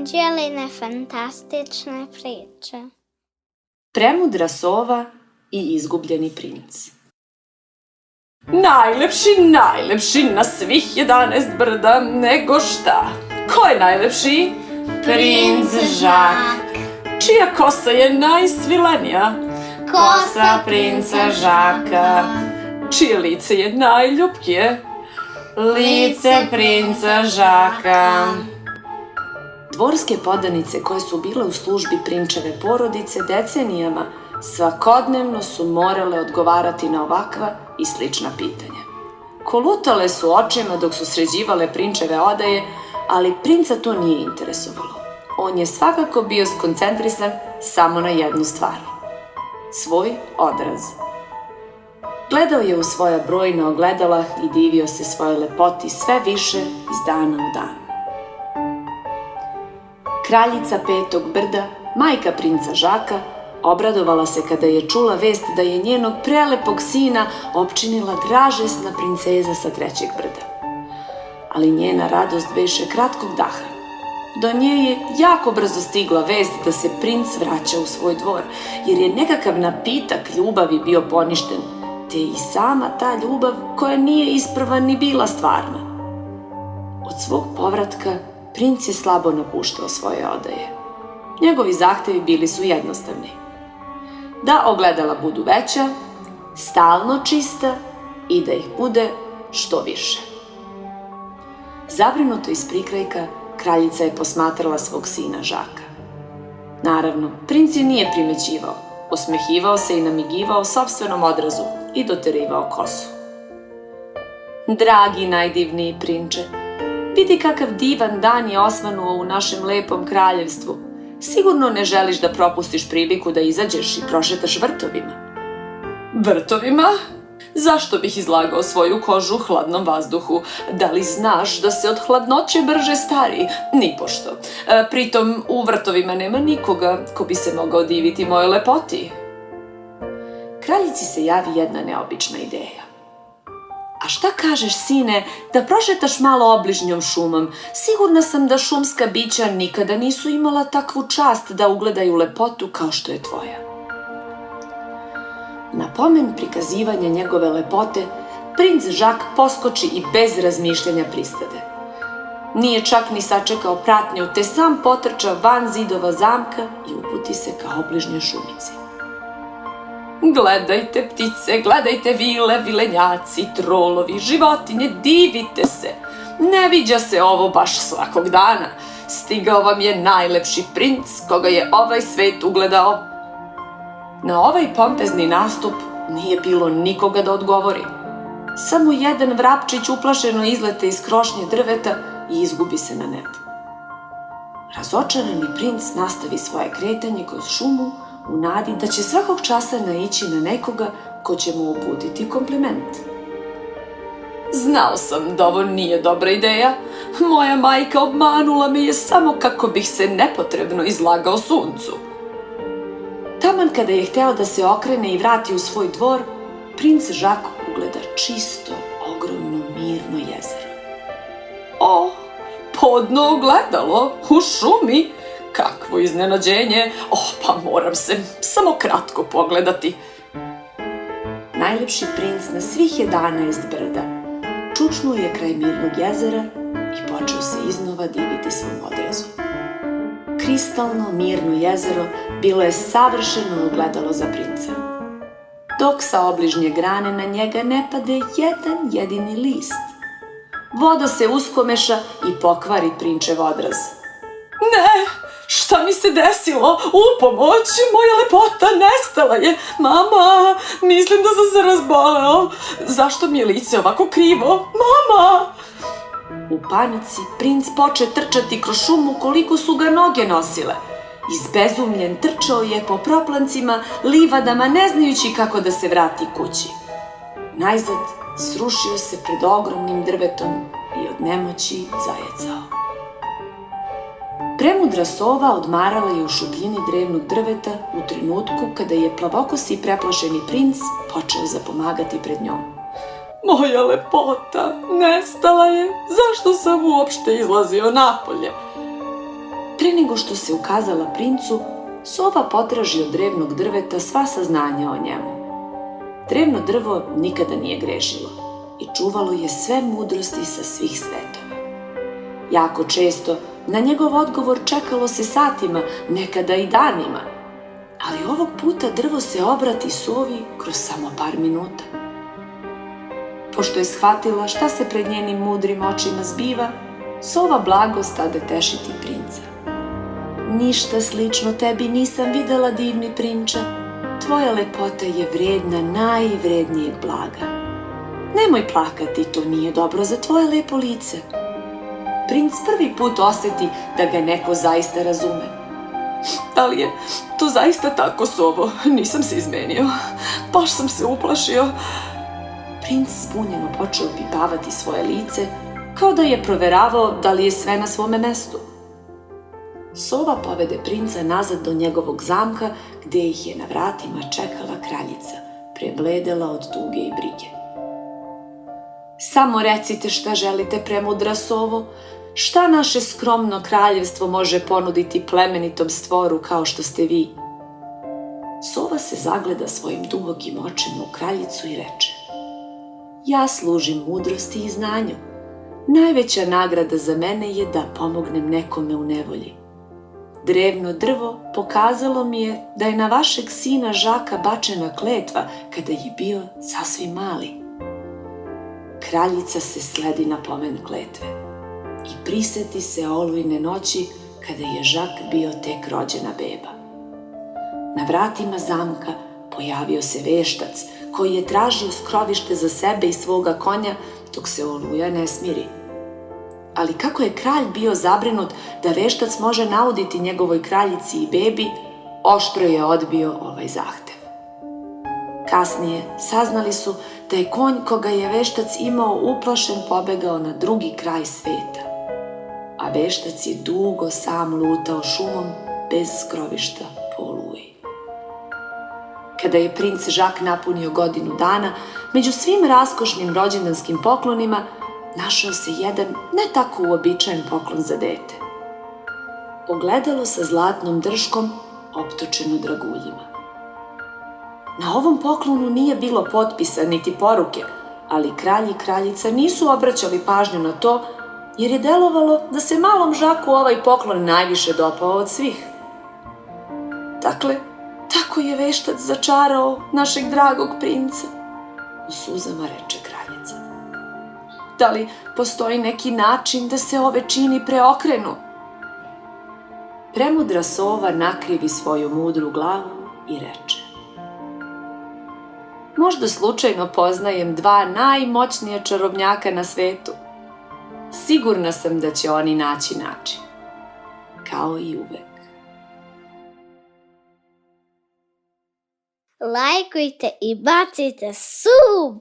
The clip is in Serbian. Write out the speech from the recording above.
Anđeline fantastične priče. Premudra sova i izgubljeni princ. Najlepši na svih 11 brda, nego šta? Ko je najlepši? Princ Žak. Čija kosa je najsvilenija? Kosa princa Žaka. Čije lice je najljupkije? Lice princa Žaka. Dvorske podanice koje su bile u službi prinčeve porodice decenijama svakodnevno su morale odgovarati na ovakva i slična pitanja. Kolutale su očima dok su sređivale prinčeve odaje, ali princa to nije interesovalo. On je svakako bio skoncentrisan samo na jednu stvar. Svoj odraz. Gledao je u svoja brojna ogledala i divio se svojoj lepoti sve više iz dana u dan. Kraljica Petog brda, majka princa Žaka, obradovala se kada je čula vest da je njenog prelepog sina opčinila dražesna princeza sa Trećeg brda. Ali njena radost beše kratkog daha. Do nje je jako brzo stigla vest da se princ vraća u svoj dvor, jer je nekakav napitak ljubavi bio poništen, te i sama ta ljubav koja nije isprva ni bila stvarna. Od svog povratka princ je slabo napuštao svoje odaje. Njegovi zahtevi bili su jednostavni. Da ogledala budu veća, stalno čista i da ih bude što više. Zabrinuto iz prikrajka, kraljica je posmatrala svog sina Žaka. Naravno, princ je nije primećivao, osmehivao se i namigivao sopstvenom odrazu i doterivao kosu. Dragi najdivniji prinče, vidi kakav divan dan je osvanuo u našem lepom kraljevstvu. Sigurno ne želiš da propustiš priliku da izađeš i prošetaš vrtovima. Vrtovima? Zašto bih izlagao svoju kožu hladnom vazduhu? Da li znaš da se od hladnoće brže stari? Nipošto. Pritom u vrtovima nema nikoga ko bi se mogao diviti mojoj lepoti. Kraljici se javi jedna neobična ideja. A šta kažeš, sine, da prošetaš malo obližnjom šumom? Sigurna sam da šumska bića nikada nisu imala takvu čast da ugledaju lepotu kao što je tvoja. Na pomen prikazivanja njegove lepote, princ Žak poskoči i bez razmišljanja pristade. Nije čak ni sačekao pratnju, te sam potrča van zidova zamka i uputi se ka obližnjoj šumici. Gledajte ptice, gledajte vile, vilenjaci, trolovi, životinje, divite se. Ne viđa se ovo baš svakog dana. Stigao vam je najlepši princ koga je ovaj svet ugledao. Na ovaj pompezni nastup nije bilo nikoga da odgovori. Samo jedan vrapčić uplašeno izlete iz krošnje drveta i izgubi se na nebu. Razočarani princ nastavi svoje kretanje kroz šumu u nadi da će svakog časa naići na nekoga ko će mu uputiti kompliment. Znao sam da ovo nije dobra ideja. Moja majka obmanula me je samo kako bih se nepotrebno izlagao suncu. Taman kada je hteo da se okrene i vrati u svoj dvor, princ Žak ugleda čisto, ogromno, mirno jezero. O, podno ogledalo u šumi! Kakvo iznenađenje! Pa moram se samo kratko pogledati. Najlepši princ na svih 11 brda čučnuo je kraj mirnog jezera i počeo se iznova diviti svom odrazu. Kristalno mirno jezero bilo je savršeno ogledalo za princa. Dok sa obližnje grane na njega ne pade jedan jedini list. Voda se uskomeša i pokvari prinčev odraz. Ne! Šta mi se desilo? U pomoć! Moja lepota nestala je! Mama! Mislim da sam se razboleo! Zašto mi je lice ovako krivo? Mama! U panici princ poče trčati kroz šumu koliko su ga noge nosile. Izbezumljen trčao je po proplancima, livadama, ne znajući kako da se vrati kući. Najzad srušio se pred ogromnim drvetom i od nemoći zajecao. Premudra sova odmarala je u šupljini drevnog drveta u trenutku kada je plavokosi i preplašeni princ počeo zapomagati pred njom. Moja lepota nestala je. Zašto sam uopšte izlazio napolje? Pre nego što se ukazala princu, sova potraži od drevnog drveta sva saznanja o njemu. Drevno drvo nikada nije grešilo i čuvalo je sve mudrosti sa svih svetova. Jako često na njegov odgovor čekalo se satima, nekada i danima, ali ovog puta drvo se obrati sovi kroz samo par minuta. Pošto je shvatila šta se pred njenim mudrim očima zbiva, sova blago stade tešiti princa. Ništa slično tebi nisam videla, divni prinče. Tvoja lepota je vredna najvrednijeg blaga. Nemoj plakati, to nije dobro za tvoje lepo lice. Princ prvi put oseti da ga neko zaista razume. Da li je to zaista tako, sovo? Nisam se izmenio. Baš sam se uplašio. Princ zbunjeno počeo pipavati svoje lice, kao da je proveravao da li je sve na svome mestu. Sova povede princa nazad do njegovog zamka, gde ih je na vratima čekala kraljica, prebledela od tuge i brige. Samo recite šta želite, premudra sovo. Šta naše skromno kraljevstvo može ponuditi plemenitom stvoru kao što ste vi? Sova se zagleda svojim dubokim očima u kraljicu i reče: ja služim mudrosti i znanju. Najveća nagrada za mene je da pomognem nekome u nevolji. Drevno drvo pokazalo mi je da je na vašeg sina Žaka bačena kletva kada je bio sasvim mali. Kraljica se sledi na pomen kletve i priseti se olujne noći kada je Žak bio tek rođena beba. Na vratima zamka pojavio se veštac koji je tražio skrovište za sebe i svoga konja dok se oluja ne smiri. Ali kako je kralj bio zabrinut da veštac može nauditi njegovoj kraljici i bebi, oštro je odbio ovaj zahtev. Kasnije saznali su da je konj koga je veštac imao uplašen pobegao na drugi kraj sveta, a veštac je dugo sam lutao šumom bez skrovišta po oluji. Kada je princ Žak napunio godinu dana, među svim raskošnim rođendanskim poklonima našao se jedan ne tako uobičajen poklon za dete. Ogledalo sa zlatnom drškom optočeno draguljima. Na ovom poklonu nije bilo potpisa niti poruke, ali kralj i kraljica nisu obraćali pažnju na to, jer je delovalo da se malom Žaku ovaj poklon najviše dopao od svih. Dakle, tako je veštac začarao našeg dragog princa, u suzama reče kraljica. Da li postoji neki način da se ove čini preokrenu? Premudra sova nakrivi svoju mudru glavu i reče: možda slučajno poznajem dva najmoćnija čarobnjaka na svetu. Sigurna sam da će oni naći način. Kao i uvek. Lajkujte i bacite sub!